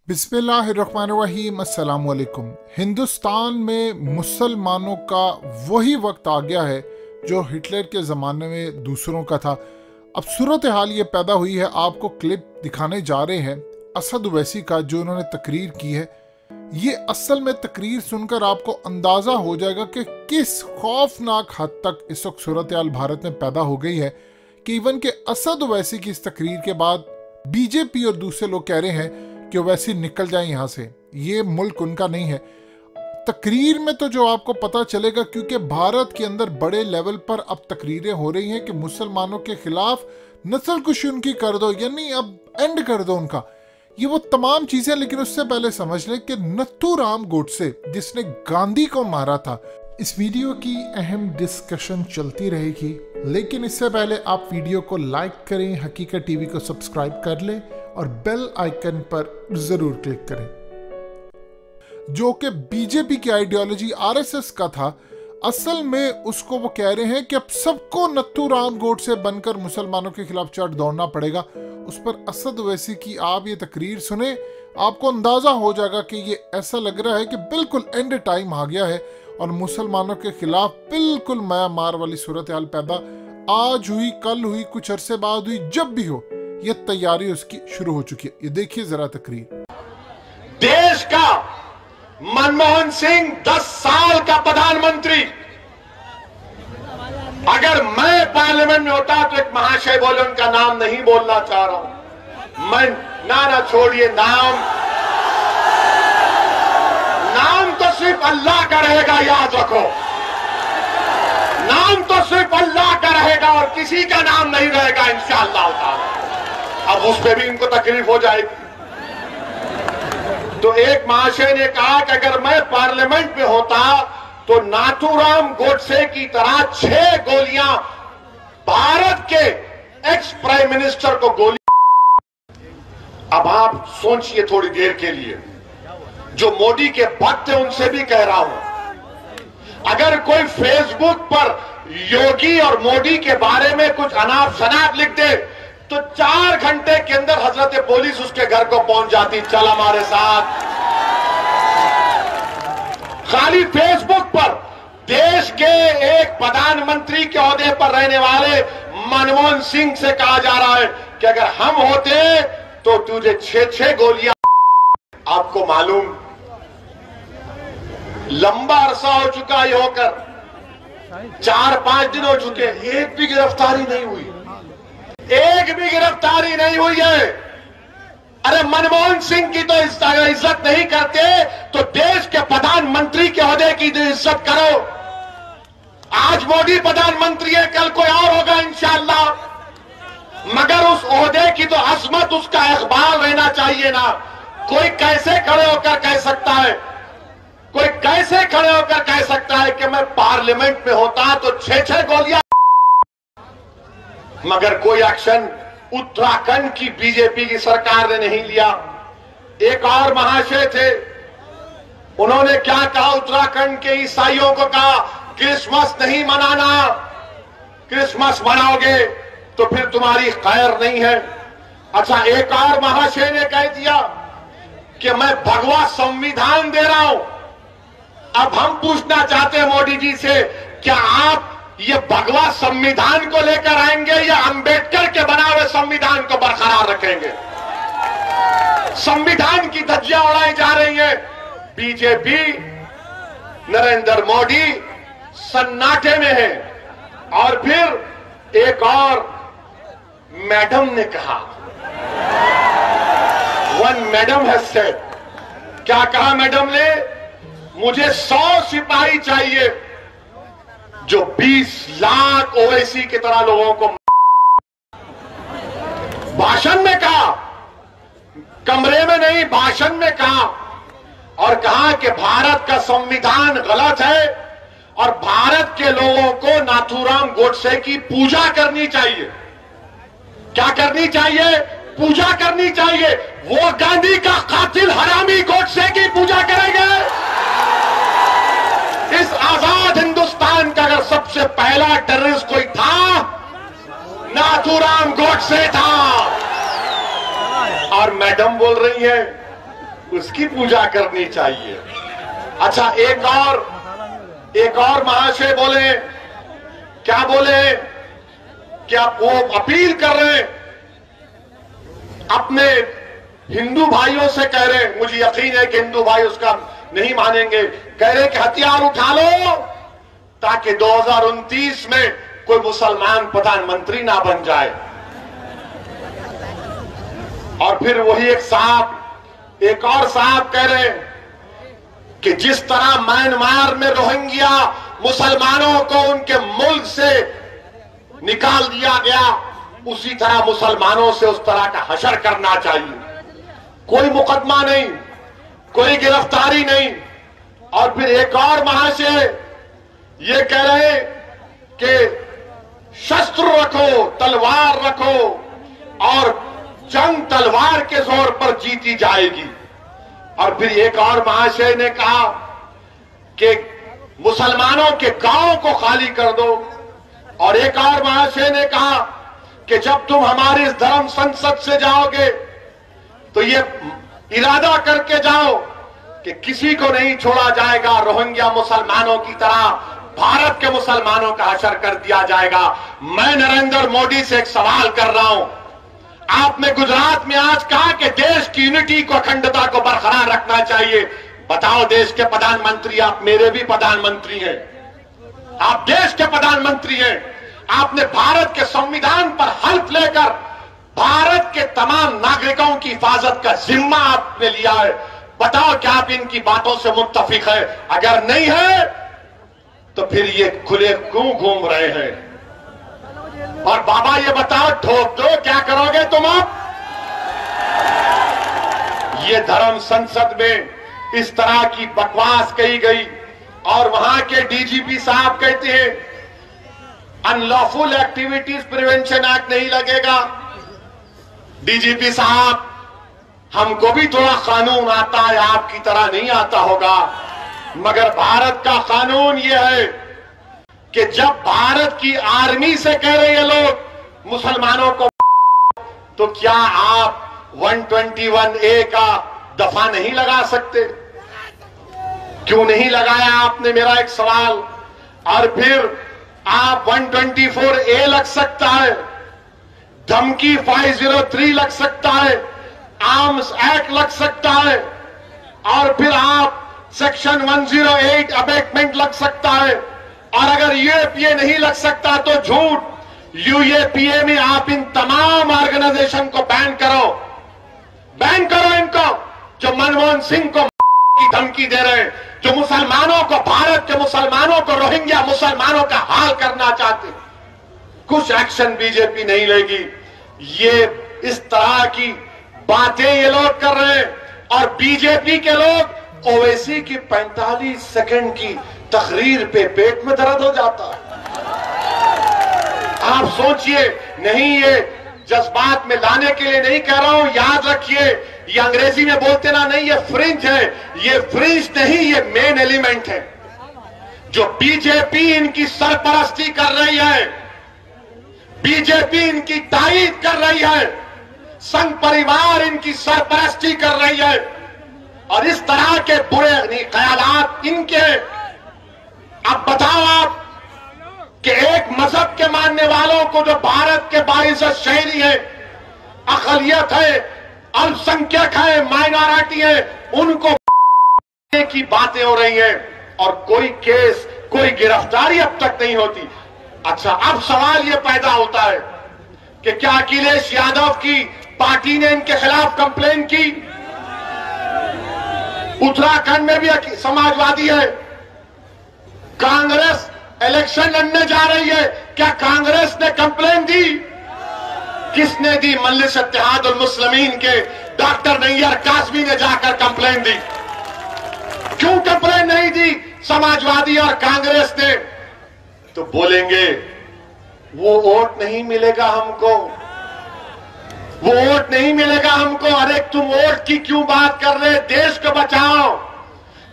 बिस्मिल्लाहिर्रहमानिर्रहीम अस्सलाम वालेकुम। हिंदुस्तान में मुसलमानों का वही वक्त आ गया है जो हिटलर के ज़माने में दूसरों का था। अब सूरत हाल ये पैदा हुई है, आपको क्लिप दिखाने जा रहे हैं असद ओवैसी का जो उन्होंने तकरीर की है। ये असल में तकरीर सुनकर आपको अंदाज़ा हो जाएगा कि किस खौफनाक हद तक इस वक्त सूरत हाल भारत में पैदा हो गई है कि इवन के असद ओवैसी की इस तकरीर के बाद बीजेपी और दूसरे लोग कह रहे हैं कि वैसे निकल जाए यहाँ से, ये मुल्क उनका नहीं है। तकरीर में तो जो आपको पता चलेगा, क्योंकि भारत के अंदर बड़े लेवल पर अब तकरीरें हो रही हैं कि मुसलमानों के खिलाफ नस्लकुशी उनकी कर दो, यानी अब एंड कर दो उनका, ये वो तमाम चीजें। लेकिन उससे पहले समझ लें कि नथुराम गोडसे जिसने गांधी को मारा था, इस वीडियो की अहम डिस्कशन चलती रहेगी। लेकिन इससे पहले आप वीडियो को लाइक करें, हकीकत टीवी को सब्सक्राइब कर लें और बेल आइकन पर जरूर क्लिक करें। जो कि बीजेपी की आइडियोलॉजी आरएसएस का था, असल में उसको वो कह रहे हैं कि अब सबको नथुराम गोडसे बनकर मुसलमानों के खिलाफ चढ़ दौड़ना पड़ेगा। उस पर असद ओवैसी की आप ये तकरीर सुने, आपको अंदाजा हो जाएगा कि ये ऐसा लग रहा है कि बिल्कुल एंड टाइम आ गया है और मुसलमानों के खिलाफ बिल्कुल माया मार वाली सूरत हाल पैदा आज हुई, कल हुई, कुछ अरसे बाद हुई, जब भी हो ये तैयारी उसकी शुरू हो चुकी है। ये देखिए जरा तकरीर। देश का मनमोहन सिंह 10 साल का प्रधानमंत्री, अगर मैं पार्लियामेंट में होता तो एक महाशय बोले, उनका नाम नहीं बोलना चाह रहा हूं मैं, ना छोड़िए, नाम तो सिर्फ अल्लाह का रहेगा, याद रखो, नाम तो सिर्फ अल्लाह का रहेगा और किसी का नाम नहीं रहेगा इंशाअल्लाह ताला। अब उस पर भी इनको तकलीफ हो जाएगी। तो एक महाशय ने कहा कि अगर मैं पार्लियामेंट में होता तो नाथुराम गोडसे की तरह 6 गोलियां भारत के एक्स प्राइम मिनिस्टर को गोली। अब आप सोचिए थोड़ी देर के लिए, जो मोदी के भक्त हैं उनसे भी कह रहा हूं, अगर कोई फेसबुक पर योगी और मोदी के बारे में कुछ अनाप शनाप लिख दे तो 4 घंटे के अंदर हजरत पुलिस उसके घर को पहुंच जाती, चल हमारे साथ। खाली फेसबुक पर देश के एक प्रधानमंत्री के ओहदे पर रहने वाले मनमोहन सिंह से कहा जा रहा है कि अगर हम होते तो तुझे 6 गोलियां। आपको मालूम, लंबा अरसा हो चुका ये होकर, 4-5 दिन हो चुके, एक भी गिरफ्तारी नहीं हुई, एक भी गिरफ्तारी नहीं हुई है। अरे मनमोहन सिंह की तो इज्जत नहीं करते तो देश के प्रधानमंत्री के ओहदे की इज्जत करो। आज मोदी प्रधानमंत्री है, कल कोई और होगा इंशाअल्लाह, मगर उस ओहदे की तो अजमत, उसका इकबाल रहना चाहिए ना। कोई कैसे खड़े होकर कह सकता है, कोई कैसे खड़े होकर कह सकता है कि मैं पार्लियामेंट में होता तो 6 गोलियां। मगर कोई एक्शन उत्तराखंड की बीजेपी की सरकार ने नहीं लिया। एक और महाशय थे, उन्होंने क्या कहा, उत्तराखंड के ईसाइयों को कहा क्रिसमस नहीं मनाना, क्रिसमस मनाओगे तो फिर तुम्हारी खैर नहीं है। अच्छा, एक और महाशय ने कह दिया कि मैं भगवा संविधान दे रहा हूं। अब हम पूछना चाहते हैं मोदी जी से, क्या आप ये भगवा संविधान को लेकर आएंगे या अंबेडकर के बना हुए संविधान को बरकरार रखेंगे? संविधान की धज्जियां उड़ाई जा रही हैं। बीजेपी, नरेंद्र मोदी सन्नाटे में है। और फिर एक और मैडम ने कहा, वन मैडम हैज सेड, क्या कहा मैडम ने, मुझे 100 सिपाही चाहिए जो 20 लाख ओवैसी की तरह लोगों को। भाषण में कहा, कमरे में नहीं, भाषण में कहा, और कहा कि भारत का संविधान गलत है और भारत के लोगों को नाथुराम गोडसे की पूजा करनी चाहिए। क्या करनी चाहिए? पूजा करनी चाहिए। वो गांधी का कातिल हरामी गोडसे की पूजा करेंगे। इस आजाद हिंदुस्तान का अगर सबसे पहला टेररिस्ट कोई था, नाथुराम गोडसे था। और मैडम बोल रही है उसकी पूजा करनी चाहिए। अच्छा, एक और महाशय बोले, क्या बोले, क्या वो अपील कर रहे हैं, अपने हिंदू भाइयों से कह रहे हैं, मुझे यकीन है कि हिंदू भाई उसका नहीं मानेंगे, कह रहे हैं कि हथियार उठा लो ताकि 2029 में कोई मुसलमान प्रधानमंत्री ना बन जाए। और फिर वही एक और साहब कह रहे हैं कि जिस तरह म्यांमार में रोहिंग्या मुसलमानों को उनके मुल्क से निकाल दिया गया, उसी तरह मुसलमानों से उस तरह का हशर करना चाहिए। कोई मुकदमा नहीं, कोई गिरफ्तारी नहीं। और फिर एक और महाशय ये कह रहे कि शस्त्र रखो, तलवार रखो और जंग तलवार के जोर पर जीती जाएगी। और फिर एक और महाशय ने कहा कि मुसलमानों के गांव को खाली कर दो। और एक और महाशय ने कहा कि जब तुम हमारी इस धर्म संसद से जाओगे तो ये इरादा करके जाओ कि किसी को नहीं छोड़ा जाएगा, रोहिंग्या मुसलमानों की तरह भारत के मुसलमानों का हशर कर दिया जाएगा। मैं नरेंद्र मोदी से एक सवाल कर रहा हूं, आपने गुजरात में आज कहा कि देश की यूनिटी को, अखंडता को बरकरार रखना चाहिए। बताओ, देश के प्रधानमंत्री, आप मेरे भी प्रधानमंत्री हैं, आप देश के प्रधानमंत्री हैं, आपने भारत के संविधान पर हल्फ लेकर भारत के तमाम नागरिकों की हिफाजत का जिम्मा आपने लिया है। बताओ, क्या आप इनकी बातों से मुत्तफिक है? अगर नहीं है तो फिर ये खुले क्यों घूम रहे हैं? और बाबा ये बताओ, ठोक दो, क्या करोगे तुम अब? ये धर्म संसद में इस तरह की बकवास कही गई और वहां के डीजीपी साहब कहते हैं अनलॉफुल एक्टिविटीज प्रिवेंशन एक्ट नहीं लगेगा। डीजीपी साहब, हमको भी थोड़ा कानून आता है, आपकी तरह नहीं आता होगा, मगर भारत का कानून यह है कि जब भारत की आर्मी से कह रहे हैं लोग मुसलमानों को, तो क्या आप 121A का दफा नहीं लगा सकते? क्यों नहीं लगाया आपने, मेरा एक सवाल। और फिर आप 124A लग सकता है, धमकी 503 लग सकता है, आर्म्स एक्ट लग सकता है, और फिर आप सेक्शन 108 अबेटमेंट लग सकता है। और अगर यूएपीए नहीं लग सकता तो झूठ, यूएपीए में आप इन तमाम ऑर्गेनाइजेशन को बैन करो इनको, जो मनमोहन सिंह को की धमकी दे रहे हैं, जो मुसलमानों को, भारत के मुसलमानों को, रोहिंग्या मुसलमानों का हाल करना चाहते। कुछ एक्शन बीजेपी नहीं लेगी। ये इस तरह की बातें ये लोग कर रहे हैं। और बीजेपी के लोग ओवैसी की 45 सेकंड की तकरीर पे पेट में दर्द हो जाता है। आप सोचिए, नहीं, ये जज्बात में लाने के लिए नहीं कह रहा हूं, याद रखिए, ये अंग्रेजी में बोलते ना, नहीं, ये फ्रिंज है, ये फ्रिंज नहीं, ये मेन एलिमेंट है। जो बीजेपी इनकी सरपरस्ती कर रही है, बीजेपी इनकी तायीद कर रही है, संघ परिवार इनकी सरपरस्ती कर रही है, और इस तरह के बुरे ख्यालात इनके। अब बताओ आप कि एक मजहब के मानने वालों को, जो भारत के 22 शहरी है, अकलियत है, अल्पसंख्यक है, माइनॉरिटी है, उनको की बातें हो रही हैं और कोई केस, कोई गिरफ्तारी अब तक नहीं होती। अच्छा, अब सवाल यह पैदा होता है कि क्या अखिलेश यादव की पार्टी ने इनके खिलाफ कंप्लेन की? उत्तराखंड में भी समाजवादी है, कांग्रेस इलेक्शन लड़ने जा रही है, क्या कांग्रेस ने कंप्लेन दी? किसने दी? मजलिस इत्तेहादुल मुस्लिमीन के डॉक्टर नैयर कासमी ने जाकर कंप्लेन दी। क्यों कंप्लेन नहीं दी समाजवादी और कांग्रेस ने? तो बोलेंगे वो वोट नहीं मिलेगा हमको, वो वोट नहीं मिलेगा हमको। अरे तुम वोट की क्यों बात कर रहे? देश को बचाओ।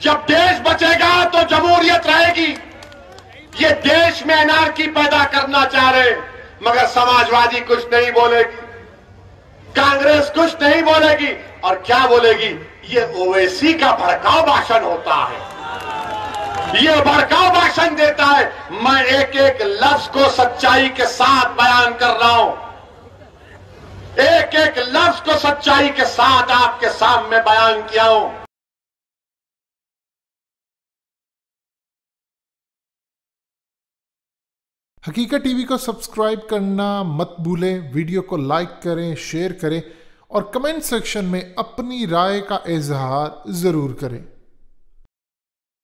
जब देश बचेगा तो जमहूरियत रहेगी। ये देश में अनार्की पैदा करना चाह रहे, मगर समाजवादी कुछ नहीं बोलेगी, कांग्रेस कुछ नहीं बोलेगी। और क्या बोलेगी? ये ओवैसी का भड़काऊ भाषण होता है, ये भड़काऊ भाषण देता है। मैं एक एक लफ्ज को सच्चाई के साथ बयान कर रहा हूं, एक एक लफ्ज को सच्चाई के साथ आपके सामने बयान किया हूं। हकीकत टीवी को सब्सक्राइब करना मत भूलें, वीडियो को लाइक करें, शेयर करें और कमेंट सेक्शन में अपनी राय का इजहार जरूर करें।